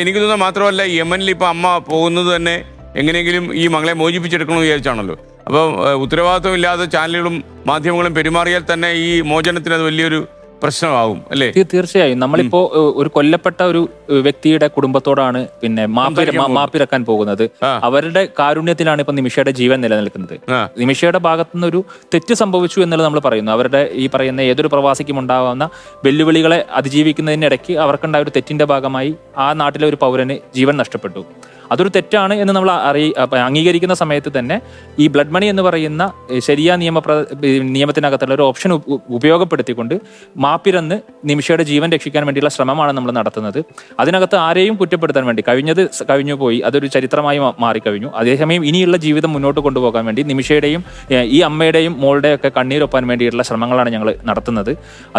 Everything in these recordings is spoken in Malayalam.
എനിക്ക് തോന്നുന്നത് മാത്രമല്ല, യമനിൽ ഇപ്പം അമ്മ പോകുന്നത് തന്നെ എങ്ങനെയെങ്കിലും ഈ മകളെ മോചിപ്പിച്ചെടുക്കണമെന്ന് വിചാരിച്ചാണല്ലോ. അപ്പോൾ ഉത്തരവാദിത്വമില്ലാതെ ചാനലുകളും മാധ്യമങ്ങളും പെരുമാറിയാൽ തന്നെ ഈ മോചനത്തിന് അത് വലിയൊരു പ്രശ്നമാകും അല്ലേ? തീർച്ചയായും. നമ്മളിപ്പോ ഒരു കൊല്ലപ്പെട്ട ഒരു വ്യക്തിയുടെ കുടുംബത്തോടാണ് പിന്നെ മാപ്പിരക്കാൻ പോകുന്നത്. അവരുടെ കാരുണ്യത്തിലാണ് ഇപ്പൊ നിമിഷയുടെ ജീവൻ നിലനിൽക്കുന്നത്. നിമിഷയുടെ ഭാഗത്തുനിന്ന് ഒരു തെറ്റ് സംഭവിച്ചു എന്നുള്ളത് നമ്മൾ പറയുന്നു. അവരുടെ ഈ പറയുന്ന ഏതൊരു പ്രവാസിക്കും ഉണ്ടാകുന്ന വെല്ലുവിളികളെ അതിജീവിക്കുന്നതിനിടയ്ക്ക് അവർക്കുണ്ടായ ഒരു തെറ്റിന്റെ ഭാഗമായി ആ നാട്ടിലെ ഒരു പൗരന് ജീവൻ നഷ്ടപ്പെട്ടു. അതൊരു തെറ്റാണ് എന്ന് നമ്മൾ അംഗീകരിക്കുന്ന സമയത്ത് തന്നെ ഈ ബ്ലഡ് മണി എന്ന് പറയുന്ന ശരിയാ നിയമത്തിനകത്തുള്ള ഒരു ഓപ്ഷൻ ഉപയോഗപ്പെടുത്തിക്കൊണ്ട് മാപ്പിരന്ന് നിമിഷയുടെ ജീവൻ രക്ഷിക്കാൻ വേണ്ടിയുള്ള ശ്രമമാണ് നമ്മൾ നടത്തുന്നത്. അതിനകത്ത് ആരെയും കുറ്റപ്പെടുത്താൻ വേണ്ടി കഴിഞ്ഞു പോയി, അതൊരു ചരിത്രമായി മാറിക്കഴിഞ്ഞു. അതേസമയം ഇനിയുള്ള ജീവിതം മുന്നോട്ട് കൊണ്ടുപോകാൻ വേണ്ടി നിമിഷയുടെയും ഈ അമ്മയുടെയും മോളുടെയും ഒക്കെ കണ്ണീരൊപ്പാൻ വേണ്ടിയിട്ടുള്ള ശ്രമങ്ങളാണ് ഞങ്ങൾ നടത്തുന്നത്.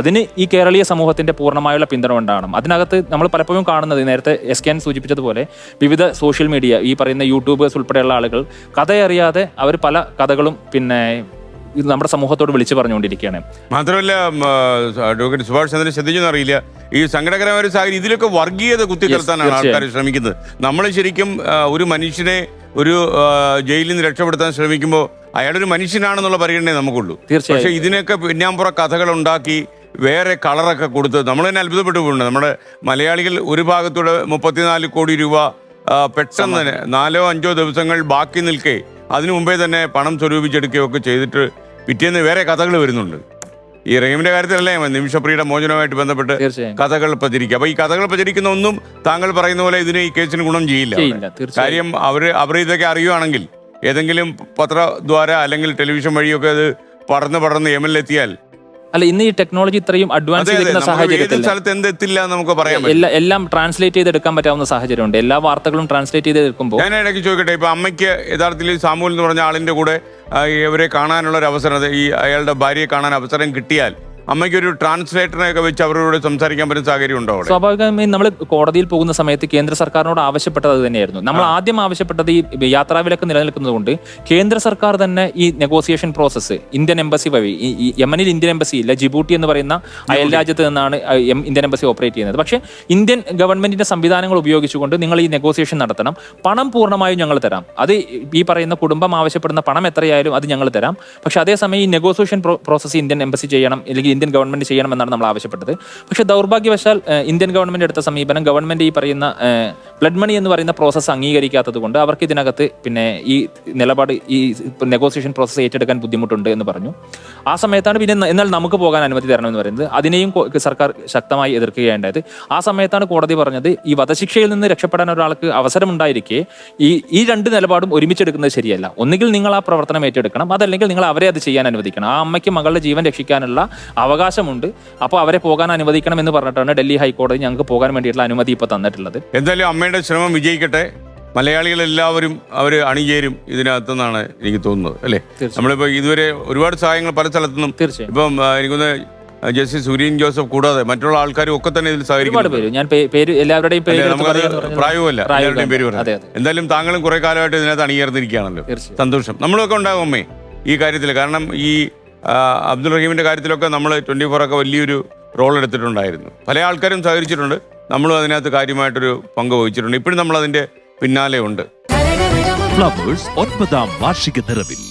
അതിന് ഈ കേരളീയ സമൂഹത്തിന്റെ പൂർണ്ണമായുള്ള പിന്തുണ ഉണ്ടാകണം. അതിനകത്ത് നമ്മൾ പലപ്പോഴും കാണുന്നത്, നേരത്തെ SKN സൂചിപ്പിച്ചതുപോലെ, വിവിധ സോഷ്യൽ മീഡിയ, ഈ പറയുന്ന യൂട്യൂബേഴ്സ് ഉൾപ്പെടെയുള്ള ആളുകൾ കഥയറിയാതെ അവർ പല കഥകളും പിന്നെ നമ്മുടെ സമൂഹത്തോട് വിളിച്ചു പറഞ്ഞുകൊണ്ടിരിക്കുകയാണ്. മാത്രമല്ല, അഡ്വക്കേറ്റ് സുഭാഷ് ചന്ദ്രൻ ശ്രദ്ധിച്ചെന്നറിയില്ല, ഈ സങ്കടകരമായ സാഹചര്യം ഇതിലൊക്കെ വർഗീയത കുത്തിക്കലർത്താനാണ് ആൾക്കാർ ശ്രമിക്കുന്നത്. നമ്മൾ ശരിക്കും ഒരു മനുഷ്യനെ ഒരു ജയിലിൽ നിന്ന് രക്ഷപ്പെടുത്താൻ ശ്രമിക്കുമ്പോൾ അയാളൊരു മനുഷ്യനാണെന്നുള്ള പരിഗണനയെ നമുക്കുള്ളൂ. പക്ഷെ ഇതിനൊക്കെ പിന്നാമ്പുറ കഥകൾ ഉണ്ടാക്കി വേറെ കളറൊക്കെ കൊടുത്ത് നമ്മൾ തന്നെ അത്ഭുതപ്പെട്ടു പോകുന്നുണ്ട്. നമ്മുടെ മലയാളികൾ ഒരു ഭാഗത്തൂടെ 34 കോടി രൂപ പെട്ടെന്ന് തന്നെ 4-5 ദിവസങ്ങൾ ബാക്കി നിൽക്കേ അതിനു മുമ്പേ തന്നെ പണം സ്വരൂപിച്ചെടുക്കുകയൊക്കെ ചെയ്തിട്ട് പിറ്റേന്ന് വേറെ കഥകൾ വരുന്നുണ്ട്. ഈ റഹീമിന്റെ കാര്യത്തിലല്ലേ നിമിഷപ്രിയയുടെ മോചനവുമായിട്ട് ബന്ധപ്പെട്ട് കഥകൾ പ്രചരിക്കുക. അപ്പൊ ഈ കഥകൾ പ്രചരിക്കുന്ന ഒന്നും താങ്കൾ പറയുന്ന പോലെ ഇതിന് ഈ കേസിന് ഗുണം ചെയ്യില്ല. കാര്യം അവർ ഇതൊക്കെ അറിയുവാണെങ്കിൽ ഏതെങ്കിലും പത്രദ്വാര അല്ലെങ്കിൽ ടെലിവിഷൻ വഴിയൊക്കെ അത് പടർന്ന് യമനിലെത്തിയാൽ, അല്ല, ഇന്ന് ഈ ടെക്നോളജി ഇത്രയും അഡ്വാൻസ് ചെയ്തിരിക്കുന്ന സാഹചര്യത്തിൽ എല്ലാം ട്രാൻസ്ലേറ്റ് ചെയ്തെടുക്കാൻ പറ്റാവുന്ന സാഹചര്യമുണ്ട്. എല്ലാ വാർത്തകളും ട്രാൻസ്ലേറ്റ് ചെയ്തെടുക്കുമ്പോൾ ഞാൻ ഇടയ്ക്ക് ചോദിക്കട്ടെ, ഇപ്പൊ അമ്മയ്ക്ക് യഥാർത്ഥത്തിൽ സാമൂൽ എന്ന് പറഞ്ഞ ആളിന്റെ കൂടെ ഇവരെ കാണാനുള്ള ഒരു അവസരം, ഈ അയാളുടെ ഭാര്യയെ കാണാൻ അവസരം കിട്ടിയാൽ അമ്മയ്ക്ക് ഒരു ട്രാൻസ്ലേറ്ററിനെയൊക്കെ വെച്ച് അവരോട് സംസാരിക്കാൻ പറ്റുന്ന സാഹചര്യം ഉണ്ടോ? സ്വാഭാവികമായും നമ്മൾ കോടതിയിൽ പോകുന്ന സമയത്ത് കേന്ദ്ര സർക്കാരിനോട് ആവശ്യപ്പെട്ടത് അത് തന്നെയായിരുന്നു. നമ്മൾ ആദ്യം ആവശ്യപ്പെട്ടത് ഈ യാത്രാവിലക്ക് നിലനിൽക്കുന്നതുകൊണ്ട് കേന്ദ്ര സർക്കാർ തന്നെ ഈ നെഗോസിയേഷൻ പ്രോസസ്സ് ഇന്ത്യൻ എംബസി വഴി, യമനിൽ ഇന്ത്യൻ എംബസി ഇല്ല, ജിബൂട്ടി എന്ന് പറയുന്ന അയൽ രാജ്യത്ത് നിന്നാണ് ഇന്ത്യൻ എംബസി ഓപ്പറേറ്റ് ചെയ്യുന്നത്. പക്ഷേ ഇന്ത്യൻ ഗവൺമെന്റിന്റെ സംവിധാനങ്ങൾ ഉപയോഗിച്ചുകൊണ്ട് നിങ്ങൾ ഈ നെഗോസിയേഷൻ നടത്തണം, പണം പൂർണ്ണമായും ഞങ്ങൾ തരാം, അത് ഈ പറയുന്ന കുടുംബം ആവശ്യപ്പെടുന്ന പണം എത്രയായാലും അത് ഞങ്ങൾ തരാം, പക്ഷെ അതേസമയം ഈ നെഗോസിയേഷൻ പ്രോസസ്സ് ഇന്ത്യൻ എംബസി ചെയ്യണം, അല്ലെങ്കിൽ ഇന്ത്യൻ ഗവൺമെന്റ് ചെയ്യണമെന്നാണ് നമ്മൾ ആവശ്യപ്പെട്ടത്. പക്ഷേ ദൗർഭാഗ്യവശാൽ ഇന്ത്യൻ ഗവൺമെന്റ് എടുത്ത സമീപനം, ഗവൺമെന്റ് ഈ പറയുന്ന ബ്ലഡ് മണി എന്ന് പറയുന്ന പ്രോസസ്സ് അംഗീകരിക്കാത്തത് കൊണ്ട് അവർക്ക് ഇതിനകത്ത് പിന്നെ ഈ നിലപാട്, ഈ നെഗോസിയേഷൻ പ്രോസസ്സ് ഏറ്റെടുക്കാൻ ബുദ്ധിമുട്ടുണ്ട് എന്ന് പറഞ്ഞു. ആ സമയത്താണ് പിന്നെ എന്നാൽ നമുക്ക് പോകാൻ അനുമതി തരണമെന്ന് പറയുന്നത്. അതിനെയും സർക്കാർ ശക്തമായി എതിർക്കുകയുണ്ടായത്. ആ സമയത്താണ് കോടതി പറഞ്ഞത്, ഈ വധശിക്ഷയിൽ നിന്ന് രക്ഷപ്പെടാൻ ഒരാൾക്ക് അവസരമുണ്ടായിരിക്കെ ഈ രണ്ട് നിലപാടും ഒരുമിച്ചെടുക്കുന്നത് ശരിയല്ല. ഒന്നുകിൽ നിങ്ങൾ ആ പ്രവർത്തനം ഏറ്റെടുക്കണം, അതല്ലെങ്കിൽ നിങ്ങൾ അവരെ അത് ചെയ്യാൻ അനുവദിക്കണം. ആ അമ്മയ്ക്ക് മകളുടെ ജീവൻ രക്ഷിക്കാനുള്ള അവകാശമുണ്ട്, അപ്പോൾ അവരെ പോകാൻ അനുവദിക്കണം എന്ന് പറഞ്ഞിട്ടാണ് ഡൽഹി ഹൈക്കോടതി ഞങ്ങൾക്ക് പോകാൻ വേണ്ടിയിട്ടുള്ള അനുമതി ഇപ്പോൾ തന്നിട്ടുള്ളത്. എന്തായാലും അമ്മയുടെ ശ്രമം വിജയിക്കട്ടെ. മലയാളികളെല്ലാവരും അവർ അണിചേരും ഇതിനകത്തെന്നാണ് എനിക്ക് തോന്നുന്നത്, അല്ലേ? നമ്മളിപ്പോൾ ഇതുവരെ ഒരുപാട് സഹായങ്ങൾ പല സ്ഥലത്തുനിന്നും, ഇപ്പം എനിക്കൊന്ന് ജസ്റ്റിസ് സുരീൻ ജോസഫ് കൂടാതെ മറ്റുള്ള ആൾക്കാരും ഒക്കെ തന്നെ ഇതിൽ സഹകരിക്കും. ഞാൻ എല്ലാവരുടെയും പ്രായവുമല്ല, എല്ലാവരുടെയും പേര് പറഞ്ഞു. എന്തായാലും താങ്കളും കുറെ കാലമായിട്ട് ഇതിനകത്ത് അണിയേർന്നിരിക്കുകയാണല്ലോ, സന്തോഷം. നമ്മളൊക്കെ ഉണ്ടാകും അമ്മേ ഈ കാര്യത്തിൽ. കാരണം ഈ അബ്ദുൾ റഹീമിന്റെ കാര്യത്തിലൊക്കെ നമ്മൾ 24 ഒക്കെ വലിയൊരു റോൾ എടുത്തിട്ടുണ്ടായിരുന്നു. പല ആൾക്കാരും സഹകരിച്ചിട്ടുണ്ട്, നമ്മളും അതിനകത്ത് കാര്യമായിട്ടൊരു പങ്ക് വഹിച്ചിട്ടുണ്ട്. ഇപ്പോഴും നമ്മൾ അതിന്റെ പിന്നാലെ ഉണ്ട്. ഫ്ലവേഴ്സ് 9ാം വാർഷിക നിറവിൽ